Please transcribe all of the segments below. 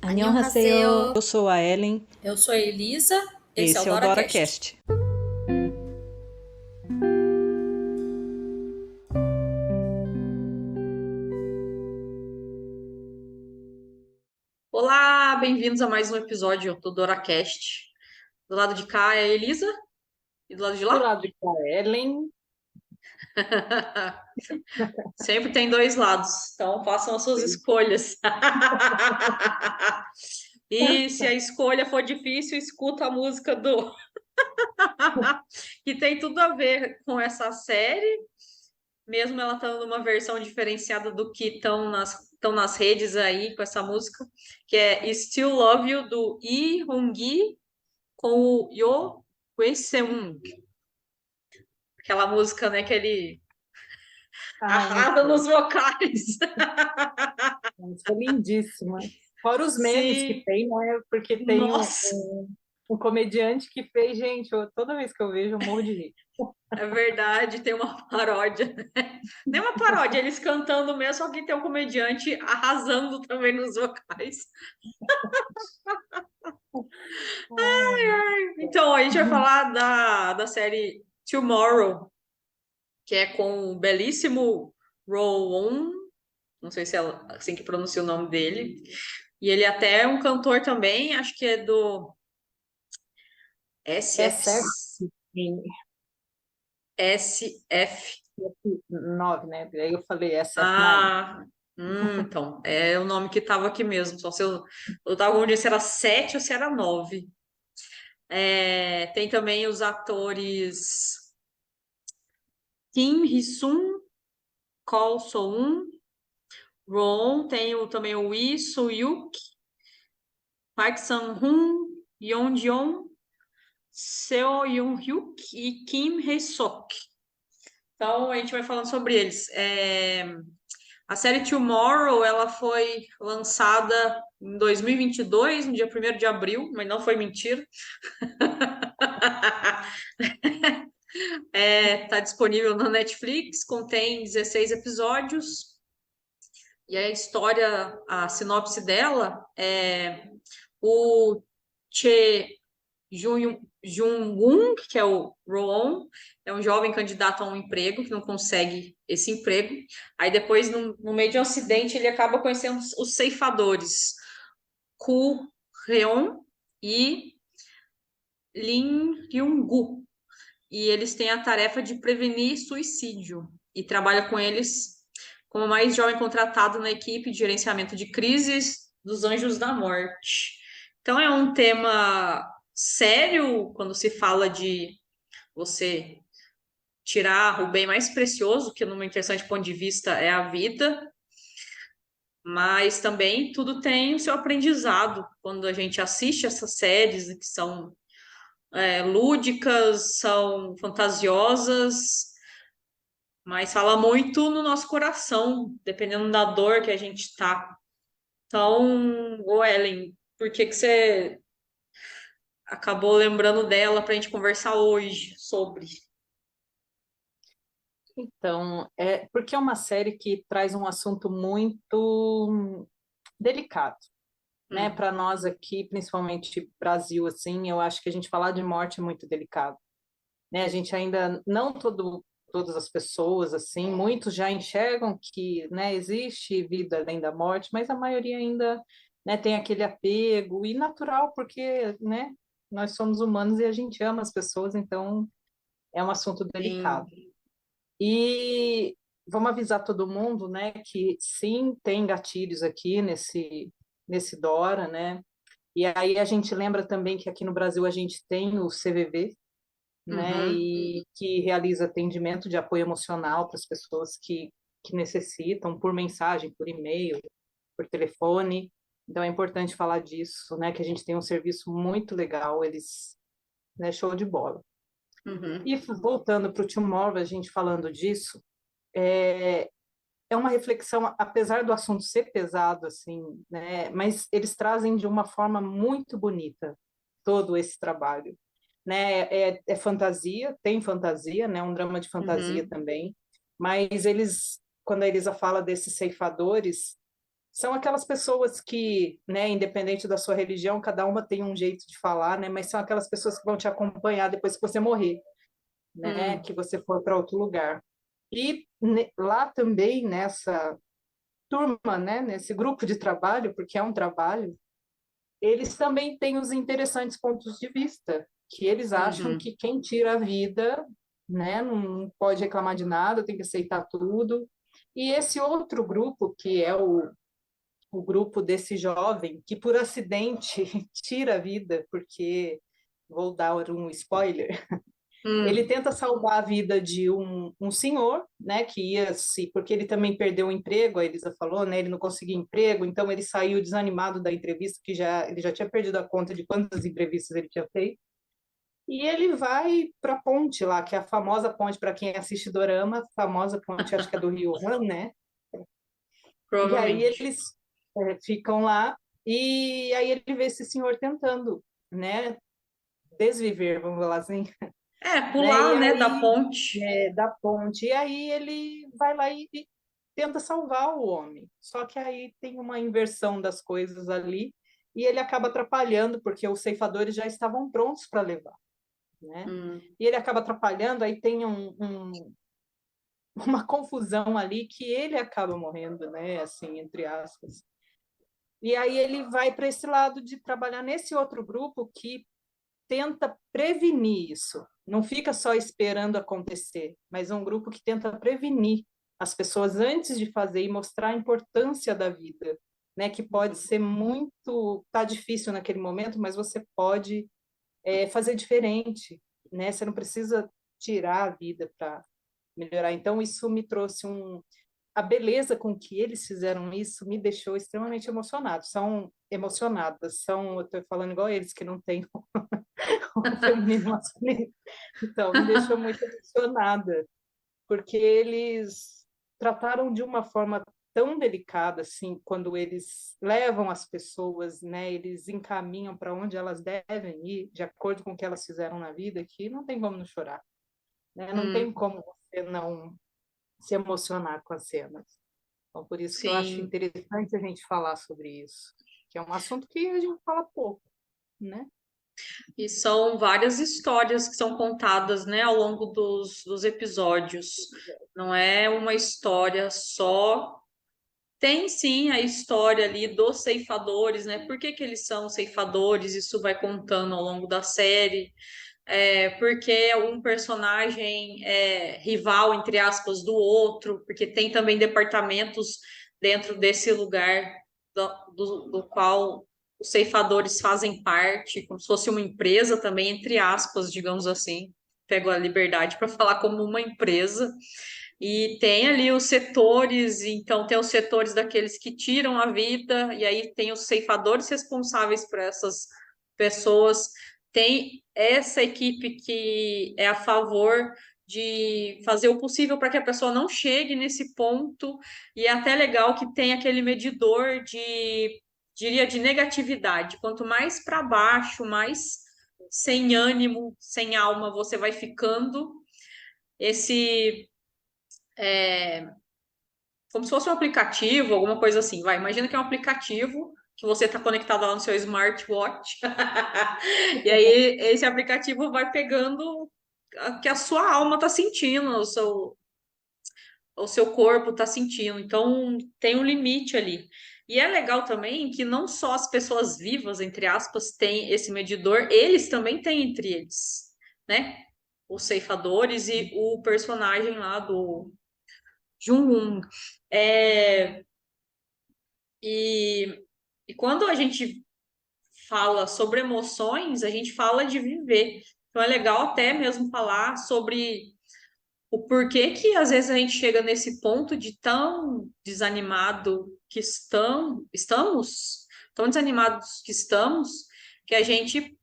안녕하세요. Eu sou a Ellen, Eu sou a Elisa, esse é o esse é o DoraCast. DoraCast. Olá, bem-vindos a mais um episódio do DoraCast. Do lado de cá é a Elisa e do lado de Do lá? lado de cá, Ellen. Sempre tem dois lados, então façam as suas escolhas. E se a escolha for difícil, escuta a música do que tem tudo a ver com essa série, mesmo ela estando numa versão diferenciada do que estão nas redes aí com essa música, que é Still Love You, do Lee Hong-gi com o Yo Wei-seung. Aquela música, né, que ele arrasa Então, nos vocais. essa é lindíssima. Fora os memes que Sim, tem, né? Porque tem um, nossa, um, um comediante que fez, gente, toda vez que eu vejo, eu morro de rir. é verdade, tem uma paródia, né? Nem uma paródia, eles cantando mesmo, só que tem um comediante arrasando também nos vocais. Ai, Então, a gente vai falar da série Tomorrow, que é com o belíssimo Rowan, não sei se é assim que pronuncia o nome dele, e ele até é um cantor também, acho que é do é SF, certo em SF. F9, né? Aí eu falei SF9. Ah, então, é o nome que estava aqui mesmo. Só se eu tava confundindo se era 7 ou se era 9. É, tem também os atores Kim Hee-sun, Kol So-eun, Ron, tem também o Lee Soo-hyuk, Park Sang-hun, Yeon Jeon, Seo Yoon-hyuk e Kim Hae-sok. Então, a gente vai falando sobre eles. A série Tomorrow, ela foi lançada em 2022, no dia 1º de abril, mas não foi mentira. Tá disponível na Netflix, contém 16 episódios. E a história, a sinopse dela é o Che Jung-un, que é o Roon, é um jovem candidato a um emprego que não consegue esse emprego. Aí depois, no meio de um acidente, ele acaba conhecendo os ceifadores, Ku Reon e Lin Ryung-gu. E eles têm a tarefa de prevenir suicídio e trabalha com eles como mais jovem contratado na equipe de gerenciamento de crises dos Anjos da Morte. Então é um tema sério quando se fala de você tirar o bem mais precioso, que num interessante ponto de vista é a vida, mas também tudo tem o seu aprendizado quando a gente assiste essas séries que são lúdicas, são fantasiosas, mas fala muito no nosso coração, dependendo da dor que a gente tá. Então, ô Ellen, por que que você acabou lembrando dela para a gente conversar hoje sobre? Então, porque é uma série que traz um assunto muito delicado, né? Hum, Para nós aqui, principalmente Brasil, assim, eu acho que a gente falar de morte é muito delicado, né? A gente ainda não todas as pessoas assim, muitos já enxergam que, né, existe vida além da morte, mas a maioria ainda, né, tem aquele apego e natural porque, né, nós somos humanos e a gente ama as pessoas, então é um assunto delicado. sim. E vamos avisar todo mundo, né, que sim, tem gatilhos aqui nesse Dora, né? E aí a gente lembra também que aqui no Brasil a gente tem o CVV, né, Uhum. e que realiza atendimento de apoio emocional para as pessoas que necessitam, por mensagem, por e-mail, por telefone. Então é importante falar disso, né, que a gente tem um serviço muito legal, eles, né, show de bola. Uhum. E voltando para o Tomorrow, a gente falando disso, é, é uma reflexão, apesar do assunto ser pesado, assim, né, mas eles trazem de uma forma muito bonita todo esse trabalho, né? É fantasia, tem fantasia, né? Um drama de fantasia Uhum. também, mas eles, quando a Elisa fala desses ceifadores, são aquelas pessoas que, né, independente da sua religião, cada uma tem um jeito de falar, né, mas são aquelas pessoas que vão te acompanhar depois que você morrer, né, Hum, que você for para outro lugar. E lá também, nessa turma, né, nesse grupo de trabalho, porque é um trabalho, eles também têm os interessantes pontos de vista, que eles acham uhum, que quem tira a vida, né, não pode reclamar de nada, tem que aceitar tudo. E esse outro grupo, que é o grupo desse jovem, que por acidente tira a vida, porque, vou dar um spoiler, ele hum, tenta salvar a vida de um senhor, né, que ia se, porque ele também perdeu o emprego, a Elisa falou, né, ele não conseguiu emprego, então ele saiu desanimado da entrevista, que ele já tinha perdido a conta de quantas entrevistas ele tinha feito, e ele vai para a ponte lá, que é a famosa ponte, para quem assiste Dorama, a famosa ponte, acho que é do Rio Han, né, e aí provavelmente. eles ficam lá, e aí ele vê esse senhor tentando, né, desviver, vamos falar assim, É, né? E pular, né, da aí ponte. da ponte. E aí ele vai lá e tenta salvar o homem. Só que aí tem uma inversão das coisas ali e ele acaba atrapalhando porque os ceifadores já estavam prontos para levar, né? Hum, E ele acaba atrapalhando, aí tem uma confusão ali que ele acaba morrendo, né? Assim, entre aspas. E aí ele vai para esse lado de trabalhar nesse outro grupo que tenta prevenir isso. Não fica só esperando acontecer, mas é um grupo que tenta prevenir as pessoas antes de fazer e mostrar a importância da vida, né? Que pode ser muito, tá difícil naquele momento, mas você pode fazer diferente, né? Você não precisa tirar a vida para melhorar. Então isso me trouxe a beleza com que eles fizeram isso me deixou extremamente emocionado. São emocionadas, são, eu estou falando igual eles que não têm o feminino e masculino. Então, me deixou muito emocionada, porque eles trataram de uma forma tão delicada, assim, quando eles levam as pessoas, né, eles encaminham para onde elas devem ir, de acordo com o que elas fizeram na vida, que não tem como não chorar, né? Não tem hum, como você não se emocionar com as cenas. Então, por isso que eu acho sim. interessante a gente falar sobre isso, que é um assunto que a gente fala pouco, né? E são várias histórias que são contadas, né, ao longo dos episódios. Não é uma história só. Tem sim a história ali dos ceifadores, né? Por que que eles são ceifadores? Isso vai contando ao longo da série. Porque um personagem é rival, entre aspas, do outro, porque tem também departamentos dentro desse lugar do qual os ceifadores fazem parte, como se fosse uma empresa também, entre aspas, digamos assim. Pego a liberdade para falar como uma empresa. E tem ali os setores, então tem os setores daqueles que tiram a vida, e aí tem os ceifadores responsáveis por essas pessoas, tem essa equipe que é a favor de fazer o possível para que a pessoa não chegue nesse ponto, e é até legal que tem aquele medidor de, diria, de negatividade. Quanto mais para baixo, mais sem ânimo, sem alma você vai ficando. Esse como se fosse um aplicativo, alguma coisa assim. Vai, imagina que é um aplicativo que você está conectado lá no seu smartwatch. E aí esse aplicativo vai pegando o que a sua alma está sentindo, o seu corpo está sentindo. Então tem um limite ali. E é legal também que não só as pessoas vivas, entre aspas, têm esse medidor, eles também têm entre eles, né? Os ceifadores e o personagem lá do Jung. É, e, e quando a gente fala sobre emoções, a gente fala de viver. Então é legal até mesmo falar sobre o porquê que às vezes a gente chega nesse ponto de tão desanimado que estamos, tão desanimados que estamos, que a gente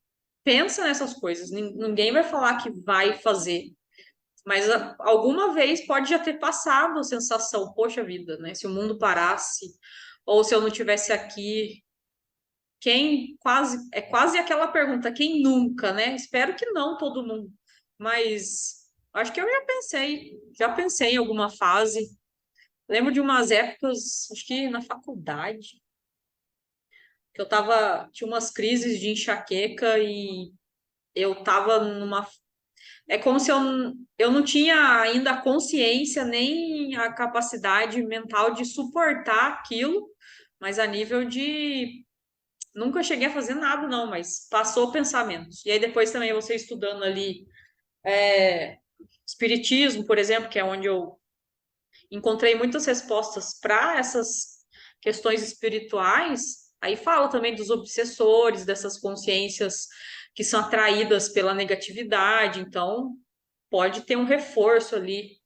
pensa nessas coisas. Ninguém vai falar que vai fazer, mas alguma vez pode já ter passado a sensação, poxa vida, né? Se o mundo parasse, ou se eu não tivesse aqui, é quase aquela pergunta, quem nunca, né? Espero que não todo mundo, mas acho que eu já pensei em alguma fase. Lembro de umas épocas, acho que na faculdade, que tinha umas crises de enxaqueca e eu tava numa. É como se eu não tinha ainda a consciência nem a capacidade mental de suportar aquilo, mas a nível de. Nunca cheguei a fazer nada, não, mas passou pensamentos. E aí depois também você estudando ali espiritismo, por exemplo, que é onde eu encontrei muitas respostas para essas questões espirituais. Aí fala também dos obsessores, dessas consciências que são atraídas pela negatividade. Então, pode ter um reforço ali.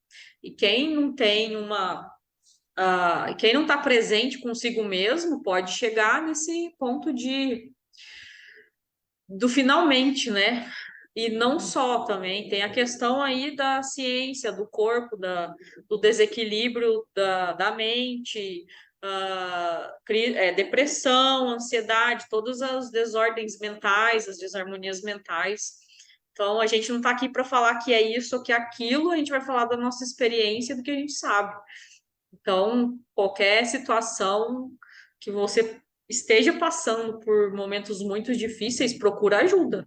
E quem não tem quem não está presente consigo mesmo pode chegar nesse ponto de do finalmente, né? E não só também, tem a questão aí da ciência, do corpo, do desequilíbrio da mente, depressão, ansiedade, todas as desordens mentais, as desarmonias mentais. Então, a gente não está aqui para falar que é isso ou que é aquilo, a gente vai falar da nossa experiência, do que a gente sabe. Então, qualquer situação que você esteja passando por momentos muito difíceis, procura ajuda,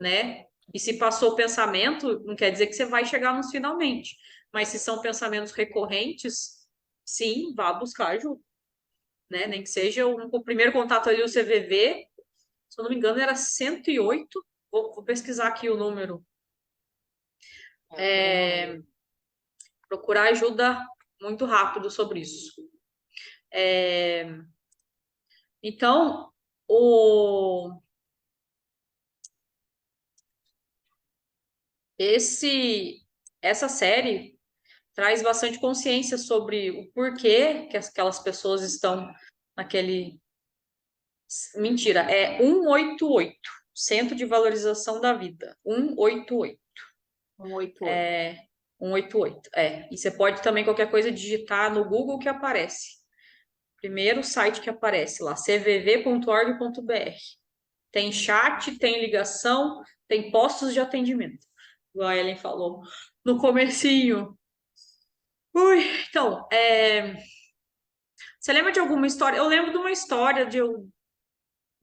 né? E se passou o pensamento, não quer dizer que você vai chegar nos finalmente. Mas se são pensamentos recorrentes, sim, vá buscar ajuda, né? Nem que seja o primeiro contato ali, o CVV, se eu não me engano, era 108. Vou pesquisar aqui o número. Eu não lembro. Procurar ajuda muito rápido sobre isso. Então, o, essa série traz bastante consciência sobre o porquê que aquelas pessoas estão naquele. Mentira, é 188, Centro de Valorização da Vida. 188. 188. 188, é. E você pode também, qualquer coisa, digitar no Google que aparece. Primeiro site que aparece lá, cvv.org.br. Tem chat, tem ligação, tem postos de atendimento. Igual a Ellen falou no comecinho. Ui, então, você lembra de alguma história? Eu lembro de uma história de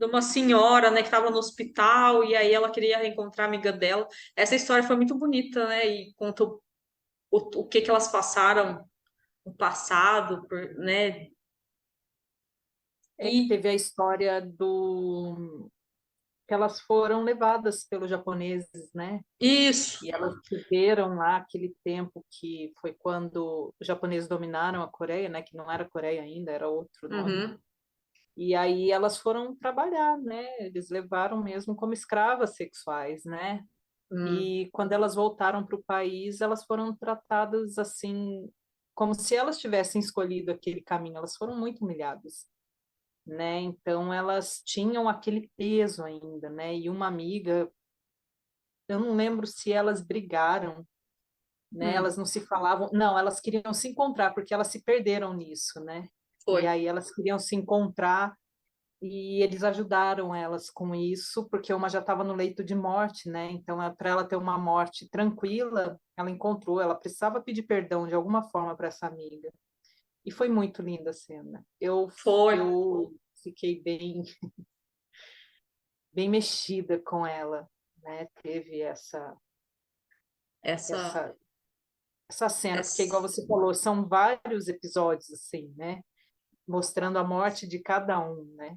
uma senhora, né, que estava no hospital e aí ela queria reencontrar a amiga dela. Essa história foi muito bonita, né? E conta o que que elas passaram no passado, né? Que E teve a história do que elas foram levadas pelos japoneses, né? isso. E elas viveram lá aquele tempo que foi quando os japoneses dominaram a Coreia, né? Que não era Coreia ainda, era outro nome. Uhum, E aí elas foram trabalhar, né? Eles levaram mesmo como escravas sexuais, né? uhum, E quando elas voltaram para o país, elas foram tratadas assim, como se elas tivessem escolhido aquele caminho. Elas foram muito humilhadas, né? Então elas tinham aquele peso ainda, né? E uma amiga, eu não lembro se elas brigaram, né? uhum. Elas não se falavam, não, elas queriam se encontrar porque elas se perderam nisso, né? Foi. E aí elas queriam se encontrar e eles ajudaram elas com isso, porque uma já estava no leito de morte, né? Então, para ela ter uma morte tranquila, ela encontrou, ela precisava pedir perdão de alguma forma para essa amiga. E foi muito linda a cena. Foi. Eu fiquei bem mexida com ela, né? Teve Essa, essa essa cena, porque essa. igual você falou, são vários episódios assim, né? Mostrando a morte de cada um, né?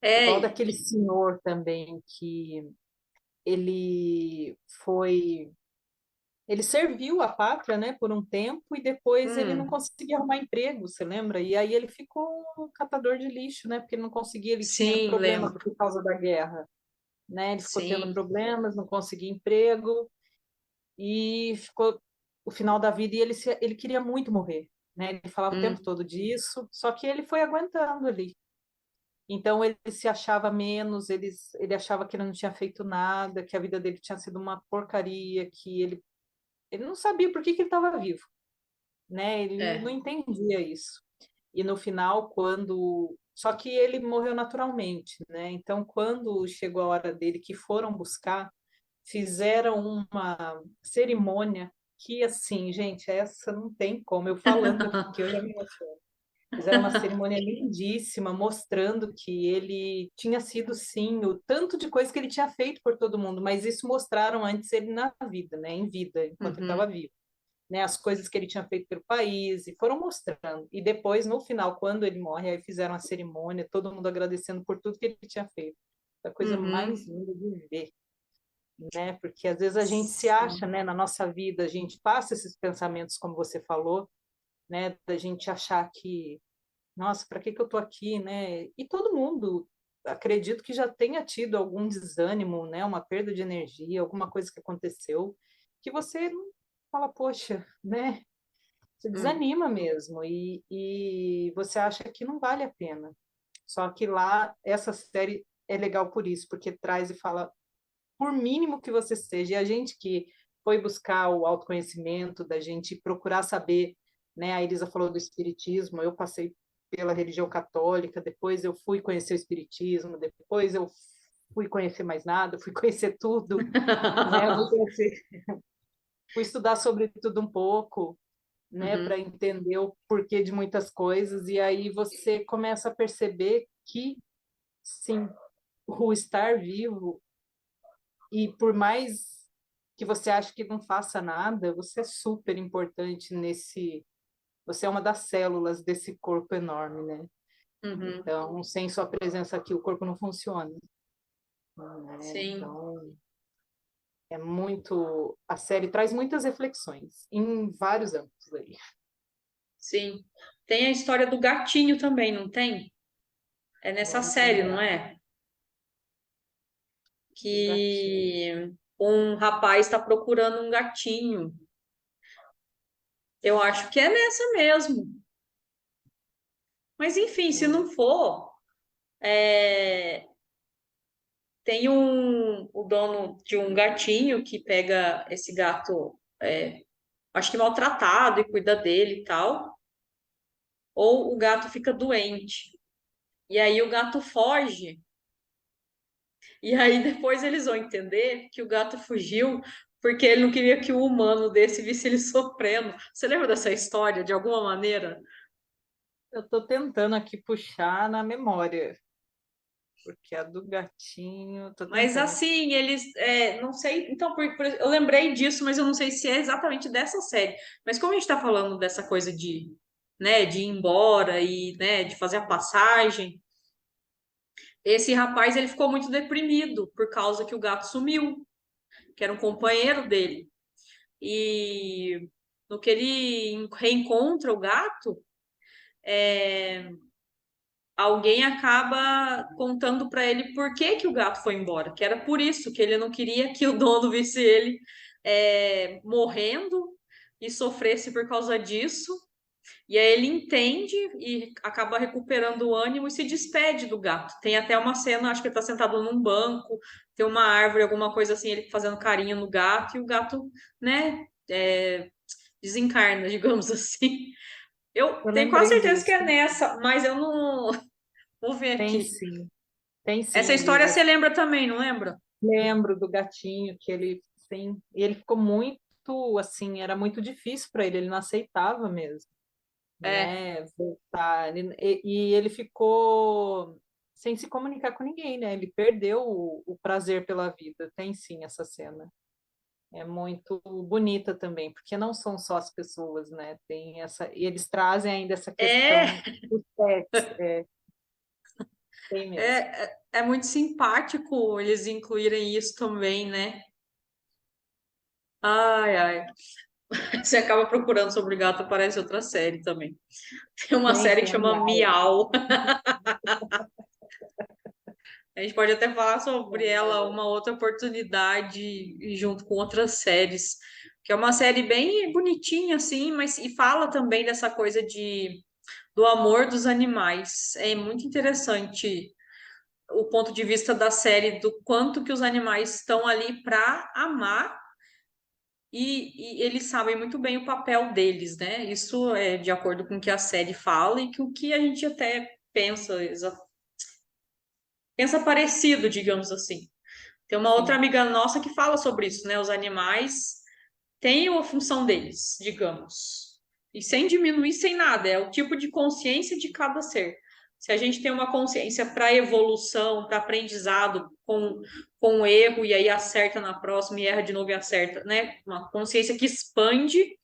Igual É, daquele senhor também que ele foi ele serviu a pátria, né, por um tempo e depois ele não hum, conseguia arrumar emprego, você lembra? E aí ele ficou um catador de lixo, né, porque ele não conseguia, ele tinha sim, problemas lembro. por causa da guerra, né? Ele ficou tendo Sim. problemas, não conseguia emprego e ficou o final da vida e ele queria muito morrer, né? Ele falava o tempo Hum, todo disso, só que ele foi aguentando ali. Então ele se achava menos, ele achava que ele não tinha feito nada, que a vida dele tinha sido uma porcaria, que ele não sabia por que que ele estava vivo, né? Ele não é. entendia isso. E no final, quando. Só que ele morreu naturalmente, né? Então, quando chegou a hora dele, que foram buscar, fizeram uma cerimônia que assim, gente, essa não tem como. Eu falando aqui, eu já me emociono. Fizeram uma cerimônia lindíssima, mostrando que ele tinha sido, sim, o tanto de coisa que ele tinha feito por todo mundo, mas isso mostraram antes ele na vida, né? Em vida, enquanto ele estava Uhum, vivo. Né, as coisas que ele tinha feito pelo país, e foram mostrando. E depois, no final, quando ele morre, aí fizeram a cerimônia, todo mundo agradecendo por tudo que ele tinha feito. A coisa mais uhum. linda de ver, né? Porque às vezes a gente se acha, Sim. né, na nossa vida, a gente passa esses pensamentos, como você falou, né, da gente achar que, nossa, para que que eu tô aqui, né? E todo mundo, acredito que já tenha tido algum desânimo, né, uma perda de energia, alguma coisa que aconteceu, que você fala, poxa, né? Você Hum, desanima mesmo e você acha que não vale a pena. Só que lá, essa série é legal por isso, porque traz e fala, por mínimo que você seja, e a gente que foi buscar o autoconhecimento, da gente procurar saber, né? A Elisa falou do espiritismo, eu passei pela religião católica, depois eu fui conhecer o espiritismo, depois eu fui conhecer mais nada, fui conhecer tudo, né? Fui estudar sobre tudo um pouco, né, para uhum, entender o porquê de muitas coisas, e aí você começa a perceber que, sim, o estar vivo, e por mais que você ache que não faça nada, você é super importante nesse. Você é uma das células desse corpo enorme, né? uhum. Então, sem sua presença aqui, o corpo não funciona, né? Sim, Então, é muito. A série traz muitas reflexões em vários âmbitos aí. sim. Tem a história do gatinho também, não tem? É nessa Vamos série, não lembrar é? do gatinho. Que um rapaz está procurando um gatinho. Eu acho que é nessa mesmo. Mas enfim, se Hum. não for, é, tem o dono de um gatinho que pega esse gato, acho que maltratado e cuida dele e tal, ou o gato fica doente. E aí o gato foge. E aí depois eles vão entender que o gato fugiu porque ele não queria que o humano desse visse ele sofrendo. Você lembra dessa história de alguma maneira? Eu estou tentando aqui puxar na memória, porque a do gatinho, estou Mas tentando aqui. assim, eles, não sei, então eu lembrei disso, mas eu não sei se é exatamente dessa série. Mas como a gente está falando dessa coisa de, né, de ir embora e, né, de fazer a passagem, esse rapaz ele ficou muito deprimido por causa que o gato sumiu, que era um companheiro dele. E no que ele reencontra o gato, alguém acaba contando para ele por que que o gato foi embora, que era por isso que ele não queria que o dono visse ele morrendo e sofresse por causa disso. E aí ele entende e acaba recuperando o ânimo e se despede do gato. Tem até uma cena, acho que ele está sentado num banco, tem uma árvore, alguma coisa assim, ele fazendo carinho no gato e o gato, né, desencarna, digamos assim. Eu Eu tenho quase lembrei certeza que é disso. nessa, mas eu não. Vou ver Tem aqui. sim, tem Essa sim, história Elisa. você lembra também, não lembra? Lembro do gatinho que ele, sim, e ele ficou muito, assim, era muito difícil para ele não aceitava mesmo, É, né, voltar. E ele ficou sem se comunicar com ninguém, né? Ele perdeu o prazer pela vida. Tem sim essa cena. É muito bonita também, porque não são só as pessoas, né? Tem essa, e eles trazem ainda essa questão é, dos pets, tem mesmo. é muito simpático eles incluírem isso também, né? Ai, ai. Você acaba procurando sobre gato, aparece outra série também. Tem uma série que Tem a chama Miau. Miau. A gente pode até falar sobre ela uma outra oportunidade junto com outras séries, que é uma série bem bonitinha assim, mas e fala também dessa coisa de do amor dos animais. É muito interessante o ponto de vista da série do quanto que os animais estão ali para amar e eles sabem muito bem o papel deles, né? Isso é de acordo com o que a série fala e com o que a gente até pensa, pensa parecido, digamos assim. Tem uma outra Sim. amiga nossa que fala sobre isso, né? Os animais. tem a função deles, digamos. E sem diminuir, sem nada, é o tipo de consciência de cada ser. Se a gente tem uma consciência para evolução, para aprendizado, com erro, e aí acerta na próxima e erra de novo e acerta, né? Uma consciência que expande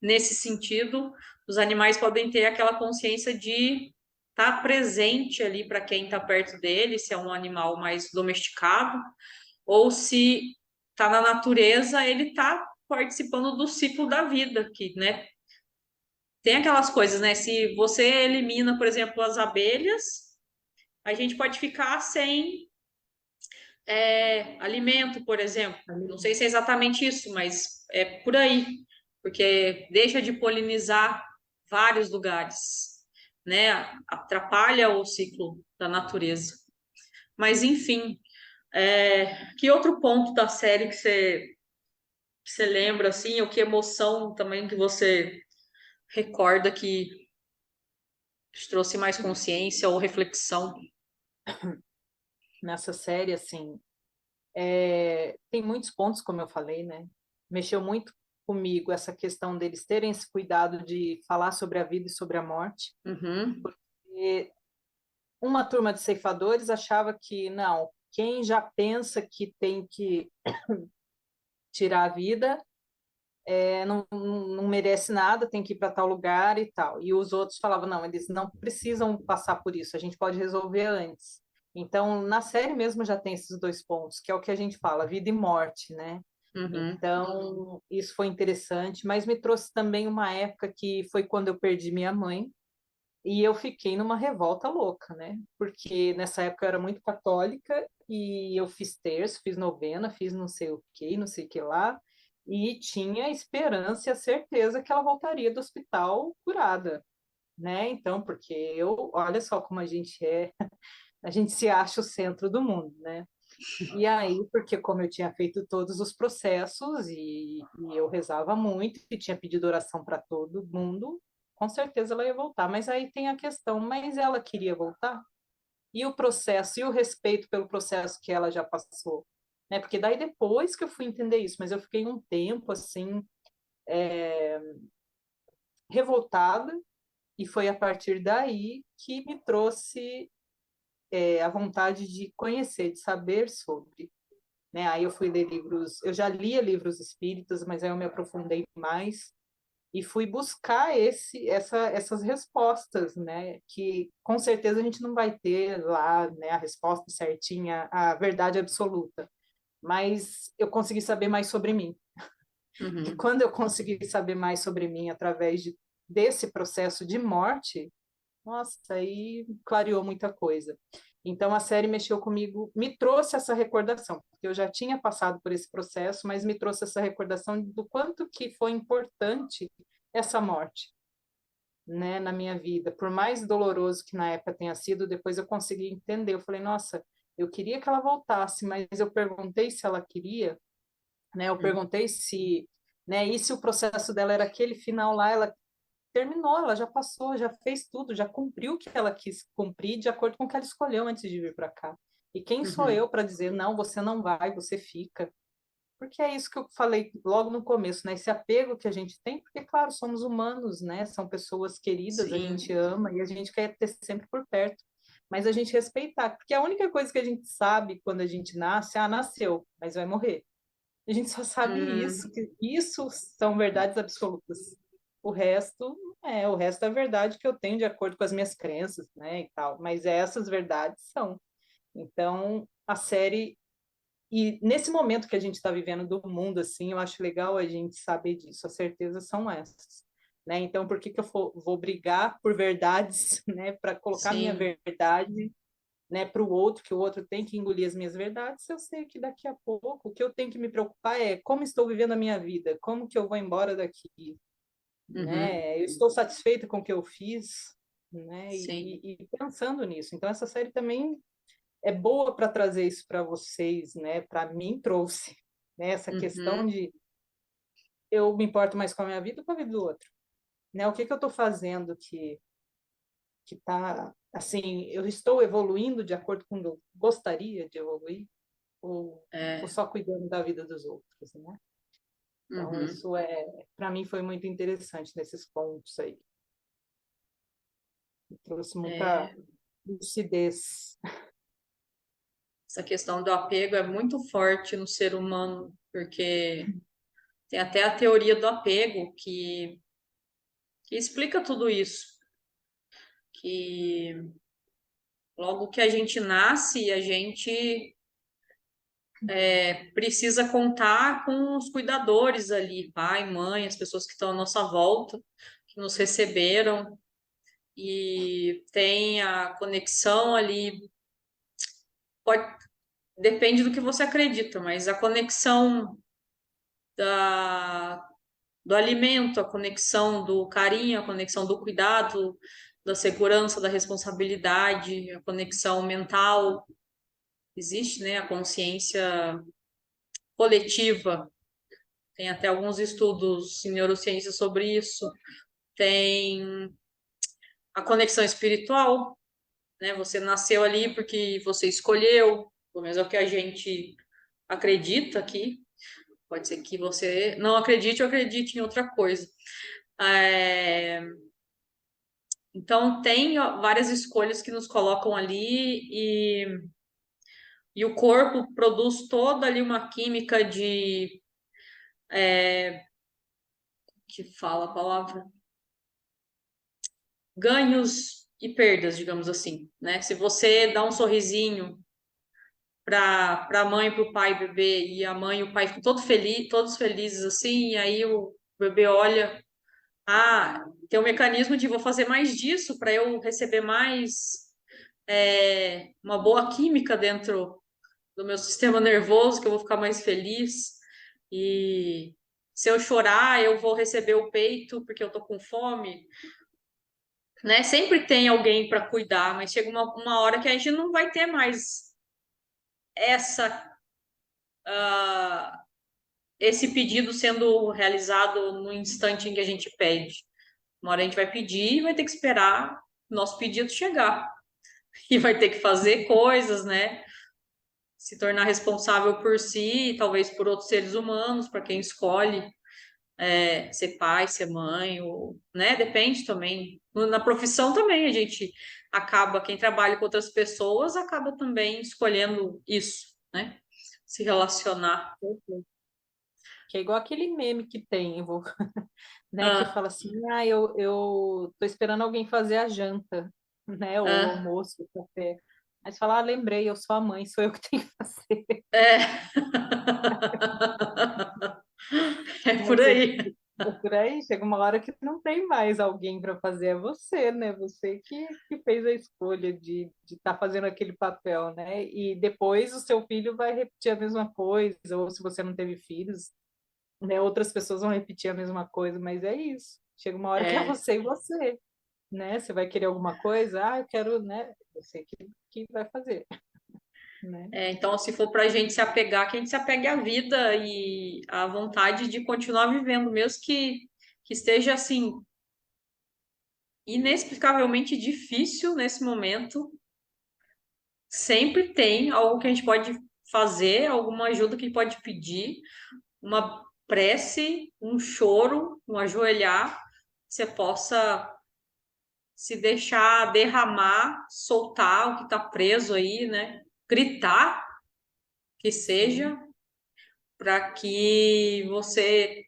nesse sentido, os animais podem ter aquela consciência de estar presente ali para quem está perto dele, se é um animal mais domesticado, ou se está na natureza, ele está participando do ciclo da vida, que, né? Tem aquelas coisas, né? Se você elimina, por exemplo, as abelhas, a gente pode ficar sem alimento, por exemplo. Não sei se é exatamente isso, mas é por aí, porque deixa de polinizar vários lugares, né? Atrapalha o ciclo da natureza. Mas, enfim, que outro ponto da série que você lembra, assim, ou que emoção também que você recorda que te trouxe mais consciência ou reflexão? Nessa série, assim, tem muitos pontos, como eu falei, né? Mexeu muito comigo essa questão deles terem esse cuidado de falar sobre a vida e sobre a morte. Uhum, E uma turma de ceifadores achava que, não, quem já pensa que tem que tirar a vida não merece nada, tem que ir para tal lugar e tal. E os outros falavam, não, eles não precisam passar por isso, a gente pode resolver antes. Então, na série mesmo já tem esses dois pontos, que é o que a gente fala, vida e morte, né? uhum, Então, isso foi interessante, mas me trouxe também uma época que foi quando eu perdi minha mãe, e eu fiquei numa revolta louca, né? Porque nessa época eu era muito católica e eu fiz terço, fiz novena, fiz não sei o que, não sei o que lá, e tinha a esperança e a certeza que ela voltaria do hospital curada, né? Então, porque olha só como a gente é, a gente se acha o centro do mundo, né? E aí, porque como eu tinha feito todos os processos e eu rezava muito e tinha pedido oração para todo mundo, com certeza ela ia voltar. Mas aí tem a questão, mas ela queria voltar? E o processo, e o respeito pelo processo que ela já passou? Né? Porque daí depois que eu fui entender isso, mas eu fiquei um tempo assim, revoltada, e foi a partir daí que me trouxe a vontade de conhecer, de saber sobre. Né? Aí eu fui ler livros, eu já lia livros espíritas, mas aí eu me aprofundei mais e fui buscar essas respostas, né? Que com certeza a gente não vai ter lá, né, a resposta certinha, a verdade absoluta, mas eu consegui saber mais sobre mim. E uhum. quando eu consegui saber mais sobre mim através desse processo de morte, nossa, aí clareou muita coisa. Então a série mexeu comigo, me trouxe essa recordação, porque eu já tinha passado por esse processo, mas me trouxe essa recordação do quanto que foi importante essa morte, né, na minha vida. Por mais doloroso que na época tenha sido, depois eu consegui entender. Eu falei, nossa, eu queria que ela voltasse, mas eu perguntei se ela queria, né? Eu perguntei se, né, e se o processo dela era aquele final lá, ela terminou, ela já passou, já fez tudo, já cumpriu o que ela quis cumprir de acordo com o que ela escolheu antes de vir para cá. E quem sou Uhum, eu para dizer, não, você não vai, você fica? Porque é isso que eu falei logo no começo, né? Esse apego que a gente tem, porque, claro, somos humanos, né? São pessoas queridas, a gente sim. ama e a gente quer ter sempre por perto. Mas a gente respeitar, porque a única coisa que a gente sabe quando a gente nasce, nasceu, mas vai morrer. A gente só sabe isso, Uhum, que isso são verdades absolutas. O resto é verdade que eu tenho de acordo com as minhas crenças, né, e tal. Mas essas verdades são. Então, a série e nesse momento que a gente está vivendo do mundo assim, eu acho legal a gente saber disso. As certezas são essas, né? Então, por que que eu vou brigar por verdades, né, para colocar minha sim. verdade, né, para o outro, que o outro tem que engolir as minhas verdades, eu sei que daqui a pouco o que eu tenho que me preocupar é como estou vivendo a minha vida, como que eu vou embora daqui, Uhum, né? Eu estou satisfeita com o que eu fiz, né? sim. E pensando nisso. Então essa série também é boa para trazer isso para vocês, né? Para mim trouxe, né? Essa questão Uhum, de eu me importo mais com a minha vida ou com a vida do outro, né? O que que eu estou fazendo que está assim, eu estou evoluindo de acordo com o que eu gostaria de evoluir ou é. só cuidando da vida dos outros, né? Então, Uhum. isso para mim, foi muito interessante nesses pontos aí. Trouxe muita É, lucidez. essa questão do apego é muito forte no ser humano, porque tem até a teoria do apego que explica tudo isso, que logo que a gente nasce, a gente precisa contar com os cuidadores ali, pai, mãe, as pessoas que estão à nossa volta, que nos receberam, e tem a conexão ali, pode, depende do que você acredita, mas a conexão da, do alimento, a conexão do carinho, a conexão do cuidado, da segurança, da responsabilidade, a conexão mental, existe, né, a consciência coletiva. Tem até alguns estudos em neurociência sobre isso. Tem a conexão espiritual, né? Você nasceu ali porque você escolheu, pelo menos é o que a gente acredita aqui. Pode ser que você não acredite ou acredite em outra coisa. É, então, tem ó, várias escolhas que nos colocam ali e o corpo produz toda ali uma química de... que fala a palavra? Ganhos e perdas, digamos assim, né? Se você dá um sorrisinho para a mãe, para o pai, bebê, e a mãe e o pai ficam todos felizes assim, e aí o bebê olha, ah, tem um mecanismo de vou fazer mais disso para eu receber mais uma boa química dentro do meu sistema nervoso, que eu vou ficar mais feliz. E se eu chorar, eu vou receber o peito porque eu tô com fome, né? Sempre tem alguém para cuidar, mas chega uma hora que a gente não vai ter mais essa esse pedido sendo realizado no instante em que a gente pede. Uma hora a gente vai pedir e vai ter que esperar o nosso pedido chegar. E vai ter que fazer coisas, né? Se tornar responsável por si, talvez por outros seres humanos, para quem escolhe ser pai, ser mãe, ou, né? Depende também. Na profissão também a gente acaba, quem trabalha com outras pessoas acaba também escolhendo isso, né? Se relacionar. Que é igual aquele meme que tem, né, que Ah, fala assim, eu tô esperando alguém fazer a janta, né, ou o ah, almoço, o café. Aí você fala, lembrei, eu sou a mãe, sou eu que tenho que fazer. é. É Aí por você, aí. por aí, chega uma hora que não tem mais alguém para fazer, é você, né, você que fez a escolha de estar fazendo aquele papel, né, e depois o seu filho vai repetir a mesma coisa, ou se você não teve filhos, né, outras pessoas vão repetir a mesma coisa, mas é isso. Chega uma hora que é É, você e você, né? Você vai querer alguma coisa? Ah, eu quero, né? Você que vai fazer, né? então, se for para a gente se apegar, que a gente se apegue à vida e à vontade de continuar vivendo, mesmo que esteja assim, inexplicavelmente difícil nesse momento, sempre tem algo que a gente pode fazer, alguma ajuda que a gente pode pedir, uma prece, um choro, um ajoelhar, que você possa se deixar derramar, soltar o que está preso aí, né? Gritar que Sim. seja, para que você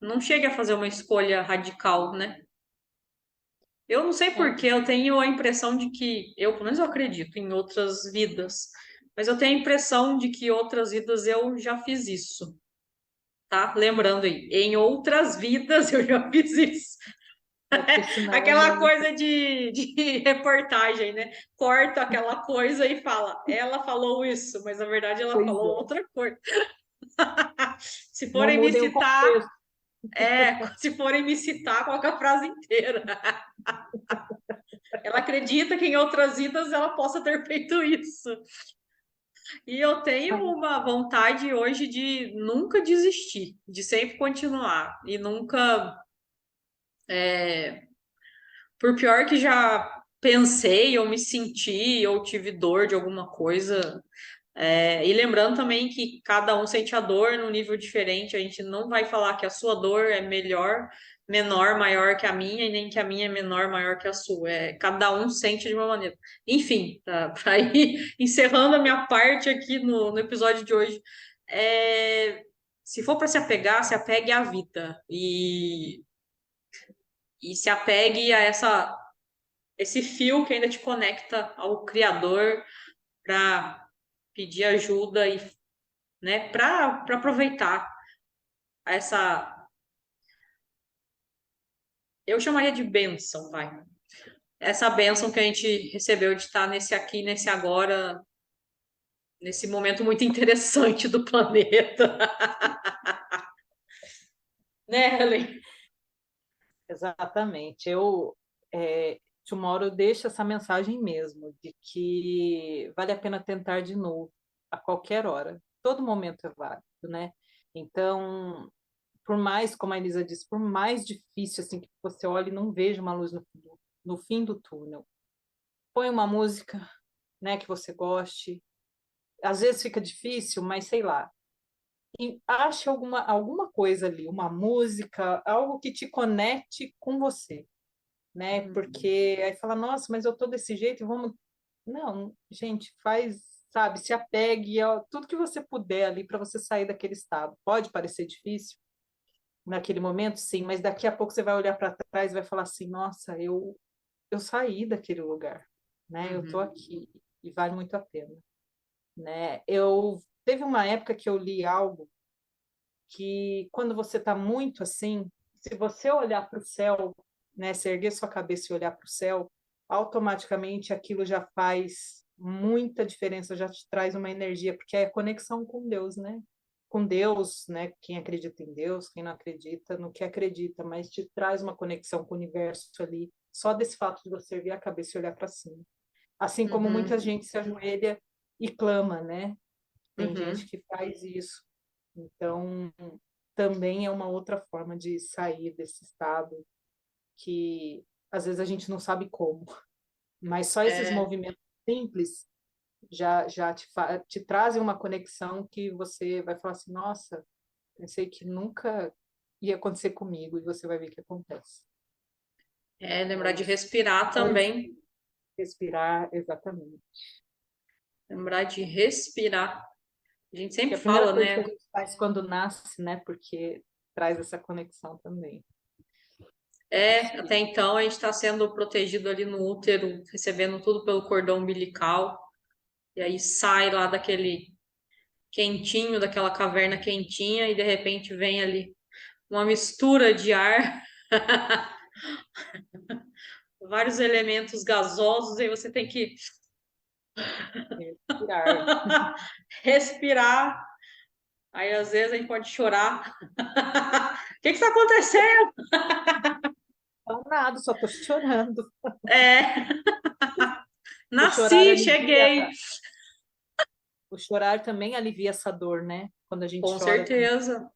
não chegue a fazer uma escolha radical, né? Eu não sei É, por que eu tenho a impressão de que, eu, pelo menos eu acredito em outras vidas, mas eu tenho a impressão de que outras vidas eu já fiz isso, tá? Lembrando aí, em outras vidas eu já fiz isso. porque senão Aquela não. coisa de reportagem, né? Corta aquela coisa e fala, ela falou isso, mas na verdade ela Pois falou é. outra coisa. Se Não forem me mudem o citar, contexto. se forem me citar, coloca a frase inteira. Ela acredita que em outras vidas ela possa ter feito isso. E eu tenho uma vontade hoje de nunca desistir, de sempre continuar e nunca, por pior que já pensei ou me senti ou tive dor de alguma coisa, E lembrando também que cada um sente a dor num nível diferente, a gente não vai falar que a sua dor é melhor, menor, maior que a minha, e nem que a minha é menor, maior que a sua. Cada um sente de uma maneira. Enfim, para ir encerrando a minha parte aqui no episódio de hoje, se for para se apegue à vida e se apegue a esse fio que ainda te conecta ao Criador para pedir ajuda e, né, para aproveitar essa, eu chamaria de bênção, vai. Essa bênção que a gente recebeu de estar nesse aqui, nesse agora, nesse momento muito interessante do planeta. Né, Helen? Exatamente. De uma hora eu deixo essa mensagem mesmo, de que vale a pena tentar de novo, a qualquer hora. Todo momento é válido, né? Então, por mais, como a Elisa disse, por mais difícil assim que você olhe e não veja uma luz no fim do túnel, põe uma música, né, que você goste. Às vezes fica difícil, mas sei lá. E ache alguma coisa ali, uma música, algo que te conecte com você, né? Porque aí fala, nossa, mas eu tô desse jeito, vamos. Não, gente, faz, sabe, se apegue a tudo que você puder ali para você sair daquele estado. Pode parecer difícil naquele momento, sim, mas daqui a pouco você vai olhar para trás e vai falar assim, nossa, eu saí daquele lugar, né? Eu tô aqui e vale muito a pena, né? Eu teve uma época que eu li algo que quando você está muito assim, se você olhar para o céu, né, se erguer sua cabeça e olhar para o céu, automaticamente aquilo já faz muita diferença, já te traz uma energia, porque é conexão com Deus, né? Com Deus, né? Quem acredita em Deus, quem não acredita, no que acredita, mas te traz uma conexão com o universo ali, só desse fato de você erguer a cabeça e olhar para cima. Assim como muita Uhum, gente se ajoelha e clama, né? Tem gente uhum. que faz isso. Então, também é uma outra forma de sair desse estado que às vezes a gente não sabe como, mas só esses É, movimentos simples já te trazem uma conexão que você vai falar assim, nossa, pensei que nunca ia acontecer comigo, e você vai ver que acontece. É lembrar de isso. respirar Então, também. respirar, exatamente. Lembrar de respirar. A gente Que sempre é a primeira fala, coisa que a né? gente faz quando nasce, né? Porque traz essa conexão também. Até Respirar. então a gente está sendo protegido ali no útero, recebendo tudo pelo cordão umbilical, e aí sai lá daquele quentinho, daquela caverna quentinha, e de repente vem ali uma mistura de ar, vários elementos gasosos, e você tem que Respirar. respirar. Aí às vezes a gente pode chorar. O que está acontecendo? Não, nada, só tô chorando. É, O chorar nasci, alivia, cheguei. o chorar também alivia essa dor, né? Quando a gente Com chora também. certeza.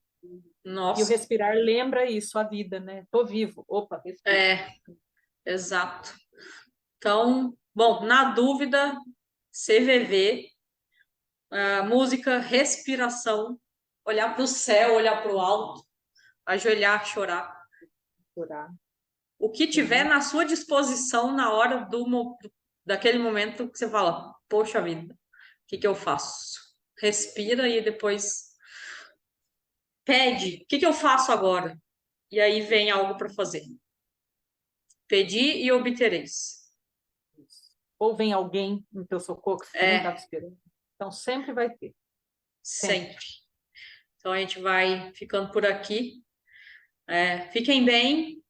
E o Nossa, respirar lembra isso, a vida, né? Tô vivo. Opa, respira. é, exato. Então, bom, na dúvida, CVV, música, respiração, olhar para o céu, olhar para o alto, ajoelhar, chorar. Chorar. O que tiver Sim. na sua disposição na hora daquele momento que você fala, poxa vida, o que eu faço? Respira e depois pede, o que eu faço agora? E aí vem algo para fazer. Pedi e obtereis. Isso. Ou vem alguém no teu socorro que você nem estava É, esperando. Então sempre vai ter. Sempre. sempre. Então a gente vai ficando por aqui. Fiquem bem,